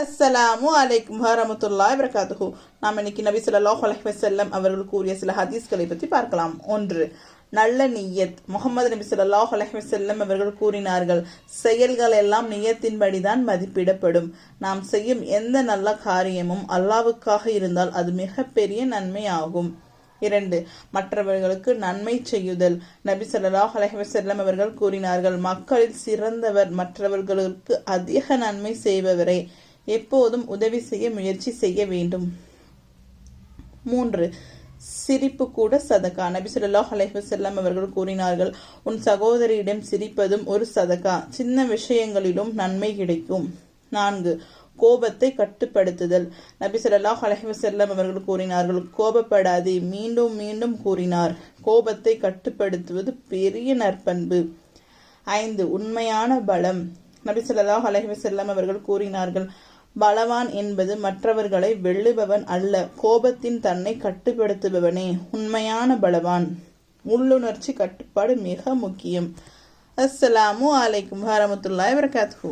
அஸ்ஸலாமு அலைக்கும் வரஹ்மத்துல்லாஹி வபரகாத்துஹு. நாம் இன்னைக்கு நபி ஸல்லல்லாஹு அலைஹி வஸல்லம் அவர்கள் கூறிய சில ஹதீஸ்களை பற்றி பார்க்கலாம். 1. நல்ல நிய்யத். முகமது நபி ஸல்லல்லாஹு அலைஹி வஸல்லம் அவர்கள் கூறினார்கள், செயல்கள் எல்லாம் நிய்யத்தின்படிதான் மதிப்பிடப்படும். நாம் செய்யும் எந்த நல்ல காரியமும் அல்லாஹ்வுக்காக இருந்தால் அது மிகப்பெரிய நன்மை ஆகும். 2. மற்றவர்களுக்கு நன்மை செய்யுதல். நபி ஸல்லல்லாஹு அலைஹி வஸல்லம் அவர்கள் கூறினார்கள், மக்களில் சிறந்தவர் மற்றவர்களுக்கு அதிக நன்மை செய்பவரே. எப்போதும் உதவி செய்ய முயற்சி செய்ய வேண்டும். 3. சிரிப்பு கூட சதகா. நபி ஸல்லல்லாஹு அலைஹி வஸல்லம் அவர்கள் கூறினார்கள், உன் சகோதரியிடம் சிரிப்பதும் ஒரு சதகா. சின்ன விஷயங்களிலும் நன்மை கிடைக்கும். 4. கோபத்தை கட்டுப்படுத்துதல். நபி ஸல்லல்லாஹு அலைஹி வஸல்லம் அவர்கள் கூறினார்கள், கோபப்படாதே. மீண்டும் மீண்டும் கூறினார். கோபத்தை கட்டுப்படுத்துவது பெரிய நற்பண்பு. 5. உண்மையான பலம். நபி ஸல்லல்லாஹு அலைஹி வஸல்லம் அவர்கள் கூறினார்கள், பலவான் என்பது மற்றவர்களை வெல்லுபவன் அல்ல, கோபத்தின் தன்னை கட்டுப்படுத்துபவனே உண்மையான பலவான். உள்ளுணர்ச்சி கட்டுப்பாடு மிக முக்கியம். அஸ்ஸலாமு அலைக்கும் வரஹ்மத்துல்லாஹி வபரகாத்துஹு.